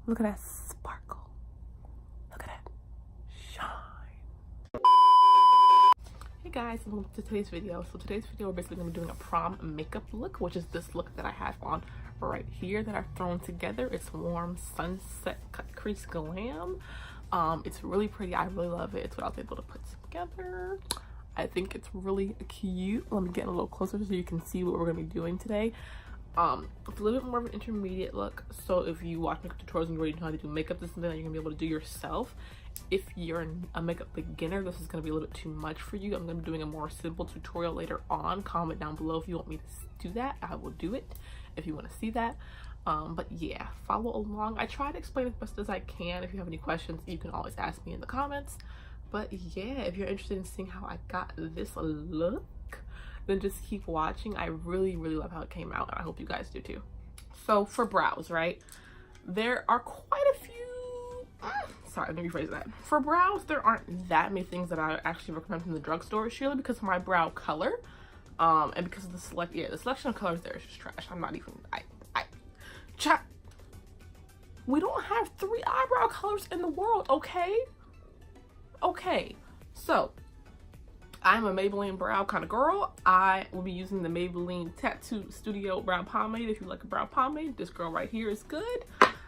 Look at that sparkle. Look at that shine. Hey guys, welcome to today's video. So today's video, we're basically going to be doing a prom makeup look, which is this look that I have on right here that I've thrown together. It's warm sunset cut crease glam. It's really pretty. I really love it. It's what I was able to put together. I think it's really cute. Let me get a little closer so you can see what we're going to be doing today. It's a little bit more of an intermediate look, so if you watch makeup tutorials and you already know how to do makeup, this is something that you're gonna be able to do yourself. If you're a makeup beginner, this is gonna be a little bit too much for you. I'm gonna be doing a more simple tutorial later on. Comment down below if you want me to do that. I will do it if you want to see that. But yeah, follow along. I try to explain as best as I can. If you have any questions, you can always ask me in the comments. But yeah, if you're interested in seeing how I got this look, then just keep watching. I really love how it came out, and I hope you guys do too. So for brows, right, there are quite a few sorry, let me rephrase that. For brows, there aren't that many things that I actually recommend from the drugstore, surely because of my brow color, and because of the selection of colors there is just trash. I'm not even chat. We don't have 3 eyebrow colors in the world, okay? So I'm a Maybelline brow kind of girl. I will be using the Maybelline Tattoo Studio Brow Pomade. If you like a brow pomade, this girl right here is good.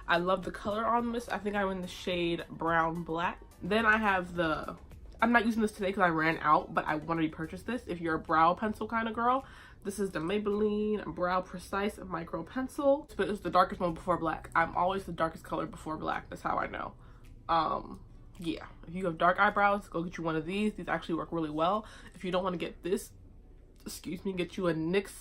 I love the color on this. I think I'm in the shade Brown Black. Then I have the, I'm not using this today because I ran out, but I want to repurchase this. If you're a brow pencil kind of girl, this is the Maybelline Brow Precise Micro Pencil. But it's the darkest one before black. I'm always the darkest color before black. That's how I know. Yeah, if you have dark eyebrows, go get you one of these. These actually work really well. If you don't want to get this, excuse me, get you a NYX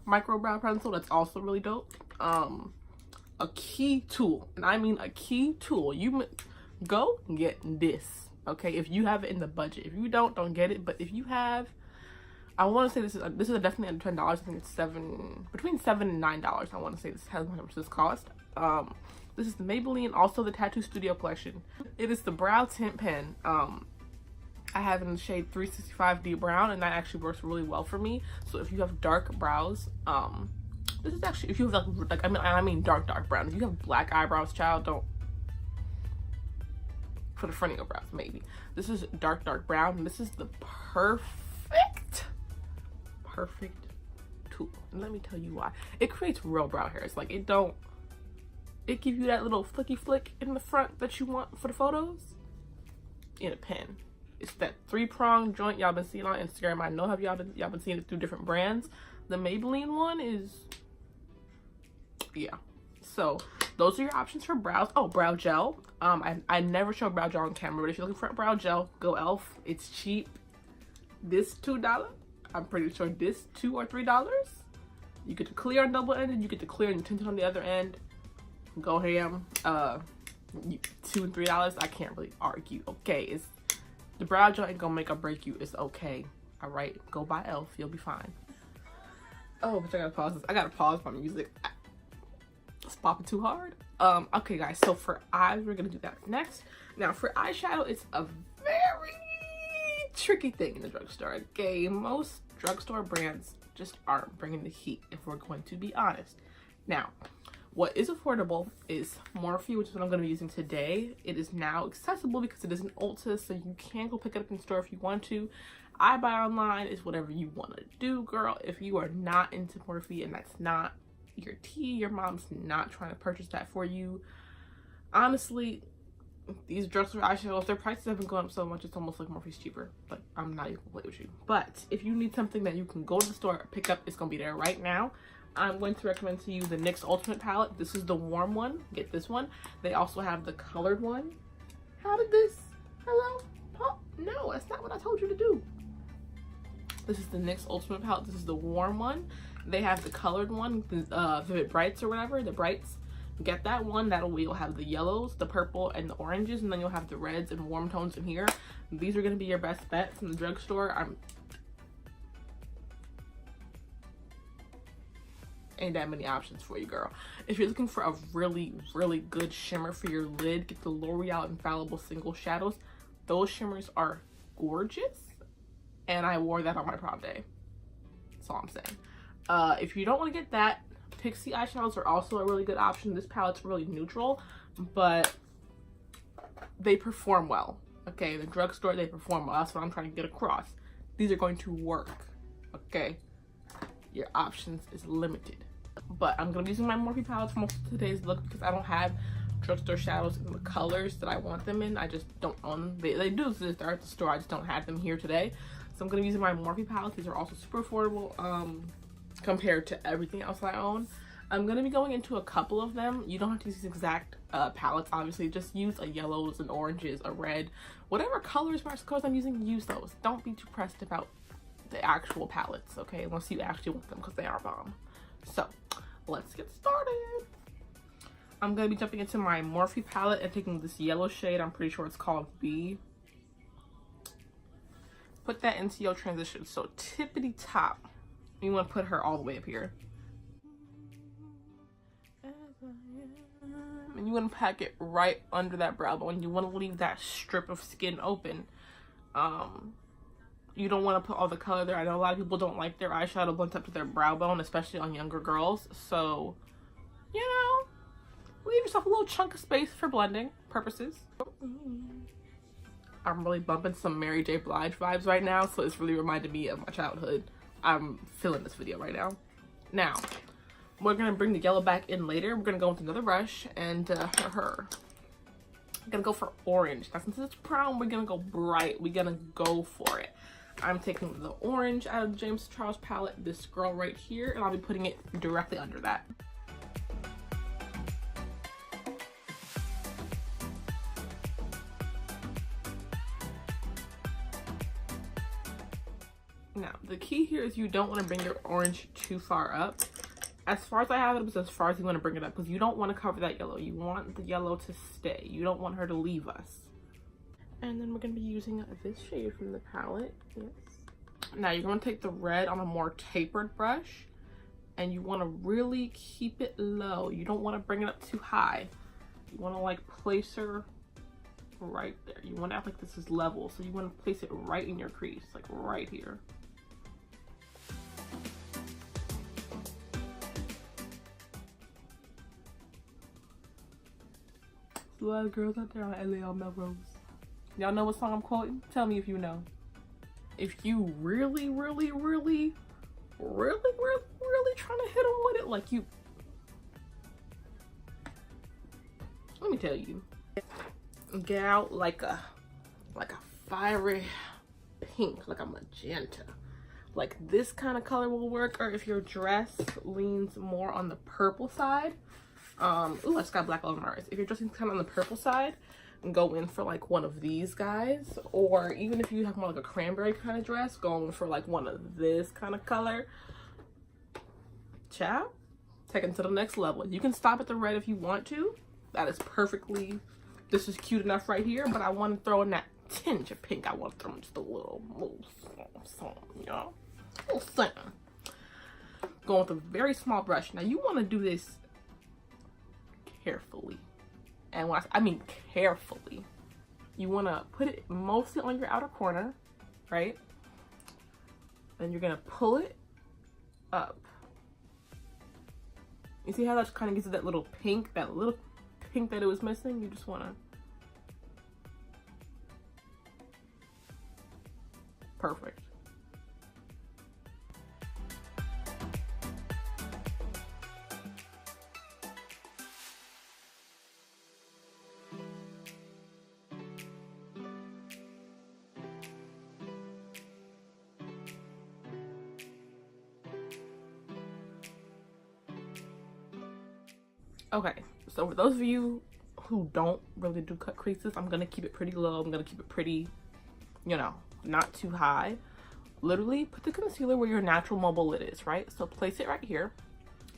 micro brow pencil. That's also really dope. A key tool, and I mean a key tool. You go get this, okay? If you have it in the budget. If you don't get it. But if you have, I want to say this is definitely under $10. I think it's between $7 and $9. I want to say this has how much this cost. This is the Maybelline, also the Tattoo Studio collection. It is the brow tint pen. I have it in the shade 365D Brown, and that actually works really well for me. So if you have dark brows, this is actually, if you have like I mean dark brown. If you have black eyebrows, child, don't, for the front of your brows maybe. This is dark brown. This is the perfect tool. And let me tell you why. It creates real brow hairs. Like it gives you that little flicky flick in the front that you want for the photos in a pen. It's that 3-prong joint y'all been seeing on Instagram. I know y'all been seeing it through different brands. The Maybelline one is, yeah. So those are your options for brows. Oh, brow gel. I never show brow gel on camera, but if you're looking for a brow gel, go e.l.f. It's cheap. This $2. I'm pretty sure this $2 or $3. You get the clear on double ended. You get the clear and tinted on the other end. Go ham. $2 and $3. I can't really argue. Okay, it's the brow gel ain't gonna make or break you. It's okay. All right, go buy e.l.f. You'll be fine. Oh, but I gotta pause this. I gotta pause my music. It's popping too hard. Okay, guys. So for eyes, we're gonna do that next. Now for eyeshadow, it's a very tricky thing in the drugstore. Okay, most drugstore brands just aren't bringing the heat, if we're going to be honest. Now, what is affordable is Morphe, which is what I'm going to be using today. It is now accessible because it is an Ulta, so you can go pick it up in store if you want to. I buy online. Is whatever you want to do, girl. If you are not into Morphe and that's not your tea, your mom's not trying to purchase that for you. Honestly, these drugstore eyeshadows, their prices haven't gone up so much, it's almost like Morphe's cheaper. But I'm not even gonna play with you. But if you need something that you can go to the store, pick up, it's gonna be there right now. I'm going to recommend to you the NYX Ultimate Palette. This is the warm one. Get this one. They also have the colored one. How did this? Hello? Oh, no, that's not what I told you to do. This is the NYX Ultimate Palette. This is the warm one. They have the colored one, the Vivid Brights or whatever, the Brights. Get that one. You'll have the yellows, the purple, and the oranges, and then you'll have the reds and warm tones in here. These are going to be your best bet from the drugstore. Ain't that many options for you, girl. If you're looking for a really good shimmer for your lid, get the L'Oreal Infallible Single Shadows. Those shimmers are gorgeous, and I wore that on my prom day. That's all I'm saying. If you don't want to get that, Pixie eyeshadows are also a really good option. This palette's really neutral, but they perform well. Okay, the drugstore, they perform well. That's what I'm trying to get across. These are going to work. Okay, your options is limited. But I'm gonna be using my Morphe palettes for most of today's look because I don't have drugstore shadows in the colors that I want them in. I just don't own them. They do exist, they're at the store, I just don't have them here today. So I'm gonna be using my Morphe palettes. These are also super affordable compared to everything else I own. I'm gonna be going into a couple of them. You don't have to use these exact palettes, obviously. Just use a yellows and oranges, a red, whatever colors, colors I'm using, use those. Don't be too pressed about the actual palettes, okay? Unless you actually want them, because they are bomb. So let's get started. I'm gonna be jumping into my Morphe palette and taking this yellow shade. I'm pretty sure it's called B. Put that into your transition. So tippity top, you want to put her all the way up here. And you want to pack it right under that brow bone. You want to leave that strip of skin open. You don't want to put all the color there. I know a lot of people don't like their eyeshadow blend up to their brow bone, especially on younger girls. So, you know, leave yourself a little chunk of space for blending purposes. I'm really bumping some Mary J. Blige vibes right now, so it's really reminded me of my childhood. I'm feeling this video right now. Now, we're gonna bring the yellow back in later. We're gonna go with another brush and I'm gonna go for orange. Now, since it's prom, we're gonna go bright. We're gonna go for it. I'm taking the orange out of James Charles palette, this girl right here, and I'll be putting it directly under that. Now, the key here is you don't want to bring your orange too far up. As far as I have it, it's as far as you want to bring it up, because you don't want to cover that yellow. You want the yellow to stay. You don't want her to leave us. And then we're going to be using this shade from the palette. Yes. Now, you're going to take the red on a more tapered brush, and you want to really keep it low. You don't want to bring it up too high. You want to, like, place her right there. You want to act like this is level, so you want to place it right in your crease, like right here. There's a lot of girls out there on LA on Melrose. Y'all know what song I'm quoting? Tell me if you know. If you really trying to hit them with it, like you, let me tell you, get out like a fiery pink, like a magenta. Like this kind of color will work, or if your dress leans more on the purple side, ooh, I just got black all over my wrist. If your dress is kind of on the purple side, go in for like one of these guys, or even if you have more like a cranberry kind of dress, go in for like one of this kind of color. Ciao, take it to the next level. You can stop at the red if you want to. That is perfectly, this is cute enough right here, but I want to throw in that tinge of pink. I want to throw in just a little something, you know, a little something. Going with a very small brush. Now you want to do this carefully. And when I mean carefully, you want to put it mostly on your outer corner, right? Then you're going to pull it up. You see how that kind of gives it that little pink that it was missing? You just want to. Perfect. Okay, so for those of you who don't really do cut creases, I'm gonna keep it pretty low. I'm gonna keep it pretty, you know, not too high. Literally put the concealer where your natural mobile lid is, right? So place it right here.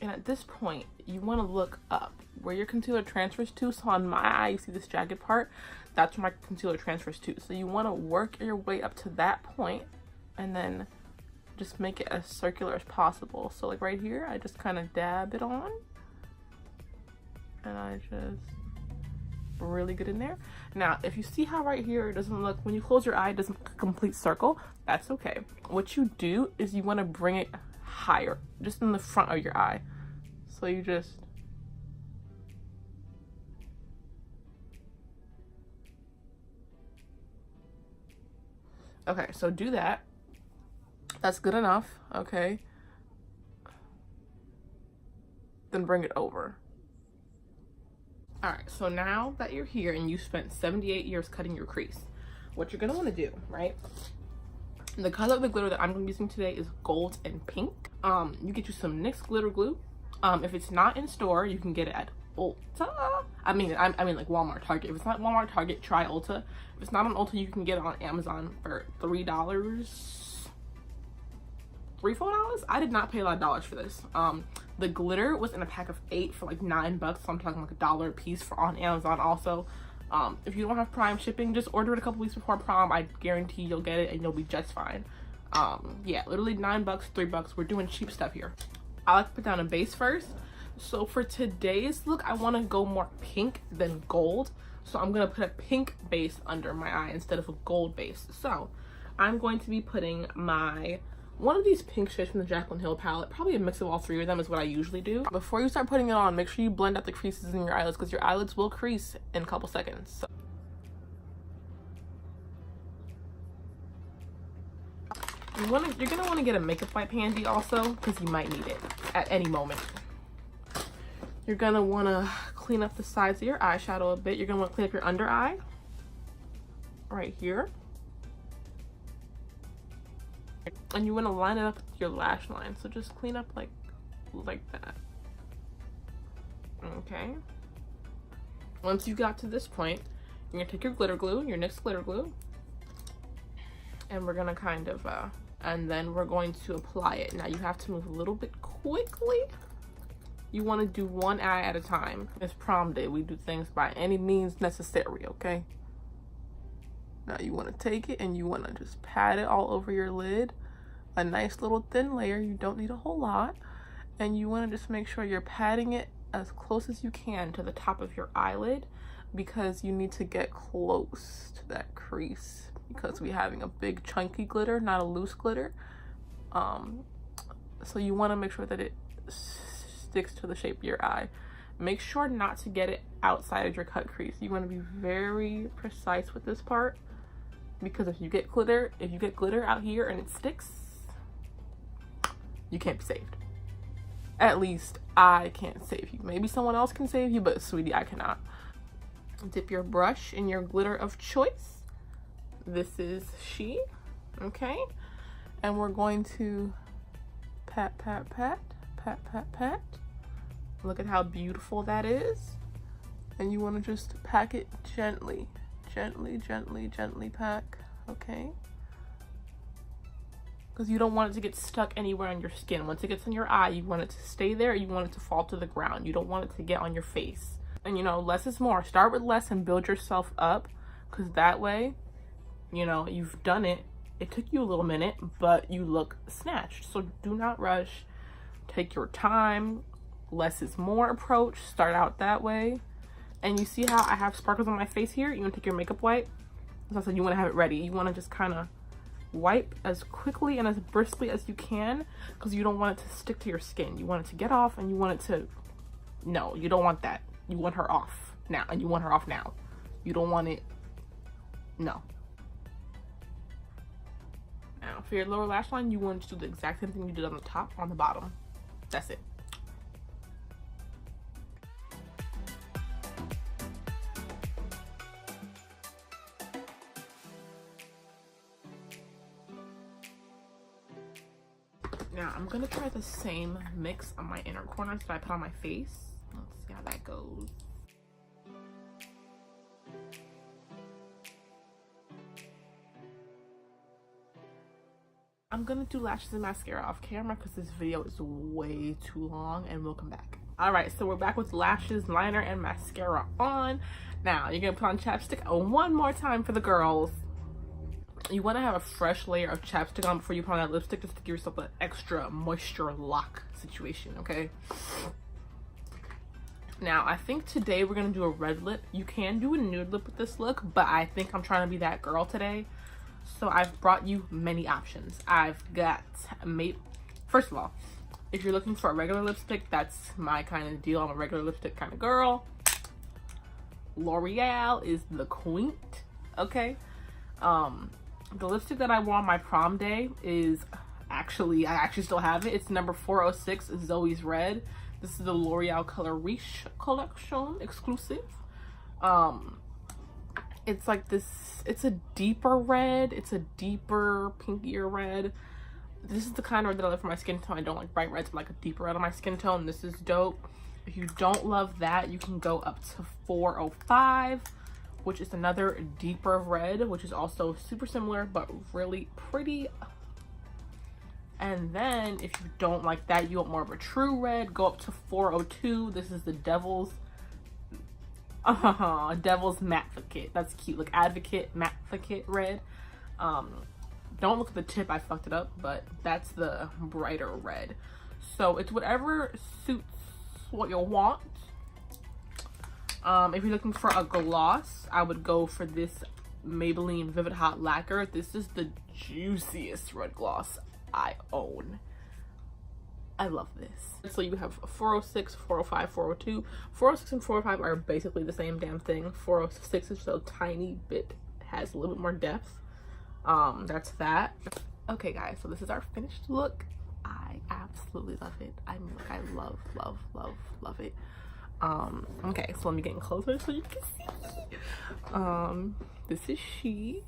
And at this point, you want to look up where your concealer transfers to. So on my eye, you see this jagged part? That's where my concealer transfers to. So you want to work your way up to that point and then just make it as circular as possible. So like right here, I just kind of dab it on. And I just really get in there. Now, if you see how right here it doesn't look, when you close your eye, it doesn't look a complete circle, that's okay. What you do is you want to bring it higher, just in the front of your eye. So you just okay, so do that. That's good enough. Okay, then bring it over. All right, so now that you're here and you spent 78 years cutting your crease, what you're gonna want to do, right? The color of the glitter that I'm gonna be using today is gold and pink. You get you some NYX glitter glue. If it's not in store, you can get it at Ulta. I mean like Walmart, Target. If it's not Walmart, Target, try Ulta. If it's not on Ulta, you can get it on Amazon for $3, $4. I did not pay a lot of dollars for this. The glitter was in a pack of 8 for like $9, so I'm talking like $1 a piece for on Amazon also. If you don't have Prime shipping, just order it a couple weeks before prom. I guarantee you'll get it and you'll be just fine. Yeah, literally $9, $3. We're doing cheap stuff here. I like to put down a base first. So for today's look, I want to go more pink than gold. So I'm going to put a pink base under my eye instead of a gold base. So I'm going to be putting one of these pink shades from the Jaclyn Hill palette. Probably a mix of all 3 of them is what I usually do. Before you start putting it on, make sure you blend out the creases in your eyelids because your eyelids will crease in a couple seconds. So you're gonna want to get a makeup wipe handy also because you might need it at any moment. You're gonna want to clean up the sides of your eyeshadow a bit. You're gonna want to clean up your under eye right here. And you want to line it up with your lash line. So just clean up like that. Okay. Once you got to this point, you're going to take your glitter glue, your NYX glitter glue. And we're going to kind of, and then we're going to apply it. Now you have to move a little bit quickly. You want to do one eye at a time. It's prom day. We do things by any means necessary, okay? Now you want to take it and you want to just pat it all over your lid. A nice little thin layer. You don't need a whole lot. And you want to just make sure you're patting it as close as you can to the top of your eyelid because you need to get close to that crease because we're having a big chunky glitter, not a loose glitter. So you want to make sure that it sticks to the shape of your eye. Make sure not to get it outside of your cut crease. You want to be very precise with this part. Because if you get glitter out here and it sticks, you can't be saved. At least I can't save you. Maybe someone else can save you, but sweetie, I cannot. Dip your brush in your glitter of choice. This is she, okay? And we're going to pat, pat, pat, pat, pat, pat. Look at how beautiful that is. And you want to just pack it gently. Gently, gently, gently pack, okay? Because you don't want it to get stuck anywhere on your skin. Once it gets on your eye, you want it to stay there. You want it to fall to the ground. You don't want it to get on your face. And, you know, less is more. Start with less and build yourself up. Because that way, you know, you've done it. It took you a little minute, but you look snatched. So do not rush. Take your time. Less is more approach. Start out that way. And you see how I have sparkles on my face here? You want to take your makeup wipe. As I said, you want to have it ready. You want to just kind of wipe as quickly and as briskly as you can because you don't want it to stick to your skin. You want it to get off and you want it to... No, you don't want that. You want her off now and you want her off now. You don't want it... No. Now, for your lower lash line, you want to do the exact same thing you did on the top, on the bottom. That's it. Now I'm gonna try the same mix on my inner corners that I put on my face. Let's see how that goes. I'm gonna do lashes and mascara off camera because this video is way too long and we'll come back. Alright, so we're back with lashes, liner, and mascara on. Now you're gonna put on chapstick one more time for the girls. You want to have a fresh layer of chapstick on before you put on that lipstick just to give yourself an extra moisture lock situation, okay? Now, I think today we're going to do a red lip. You can do a nude lip with this look, but I think I'm trying to be that girl today. So I've brought you many options. I've got first of all, If you're looking for a regular lipstick, that's my kind of deal. I'm a regular lipstick kind of girl. L'Oreal is the queen, okay? The lipstick that I wore on my prom day is I actually still have it. It's number 406, Zoe's Red. This is the L'Oreal Color Riche collection exclusive. It's like this, it's a deeper red. It's a deeper, pinkier red. This is the kind of red that I love for my skin tone. I don't like bright reds, but like a deeper red on my skin tone. This is dope. If you don't love that, you can go up to 405, which is another deeper red, which is also super similar, but really pretty. And then if you don't like that, you want more of a true red, go up to 402. This is the Devil's Matvacate. That's cute. Like Advocate Matvacate red. Don't look at the tip, I fucked it up, but that's the brighter red. So it's whatever suits what you want. If you're looking for a gloss, I would go for this Maybelline Vivid Hot Lacquer. This is the juiciest red gloss I own. I love this. So you have 406, 405, 402. 406 and 405 are basically the same damn thing. 406 is so tiny bit, has a little bit more depth. That's that. Okay guys, so this is our finished look. I absolutely love it. I mean, like, I love it. Okay, so let me get in closer so you can see. This is she.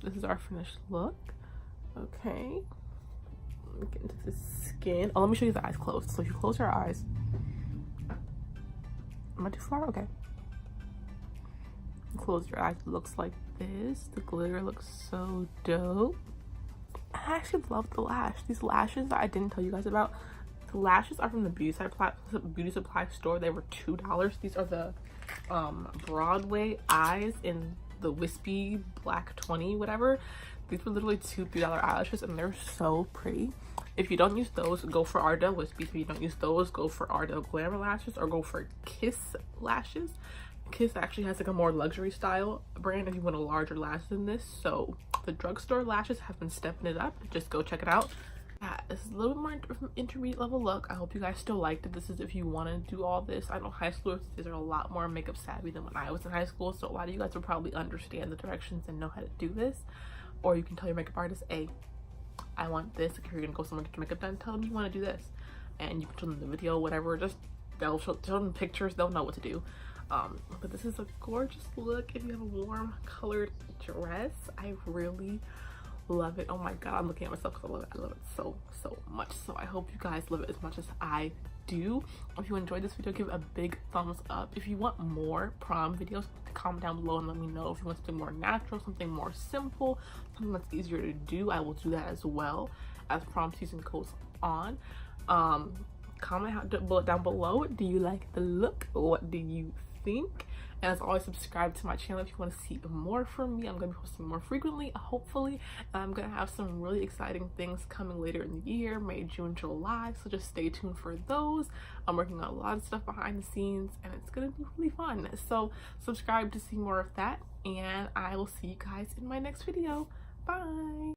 This is our finished look. Okay. Let me get into the skin. Oh, let me show you the eyes closed. So if you close your eyes. Am I too far? Okay. Close your eyes. It looks like this. The glitter looks so dope. I actually love the lash. These lashes that I didn't tell you guys about. The lashes are from the beauty supply store. They were $2. These are the Broadway eyes in the wispy black 20 whatever. These were literally $2-3 eyelashes, and they're so pretty. If you don't use those, go for Ardell Wispies. If you don't use those, go for Ardell Glamour lashes, or go for Kiss lashes. Kiss actually has like a more luxury style brand if you want a larger lash than this. So the drugstore lashes have been stepping it up. Just go check it out. Yeah, this is a little bit more intermediate level look. I hope you guys still liked it. This is if you want to do all this. I know high schoolers are a lot more makeup savvy than when I was in high school, so a lot of you guys will probably understand the directions and know how to do this. Or you can tell your makeup artist, hey, I want this. If you're gonna go somewhere to get your makeup done, tell them you want to do this, and you can show them the video, whatever. Just they'll show them pictures. They'll know what to do. But this is a gorgeous look. If you have a warm colored dress, I really love it. Oh my god, I'm looking at myself because I love it. I love it so much. So I hope you guys love it as much as I do. If you enjoyed this video, give it a big thumbs up. If you want more prom videos, comment down below and let me know. If you want something more natural, something more simple, something that's easier to do, I will do that as well as prom season goes on. Comment down below. Do you like the look? What do you think? And as always, subscribe to my channel if you want to see more from me. I'm going to be posting more frequently, hopefully. I'm going to have some really exciting things coming later in the year, May, June, July. So just stay tuned for those. I'm working on a lot of stuff behind the scenes, and it's going to be really fun. So subscribe to see more of that, and I will see you guys in my next video. Bye!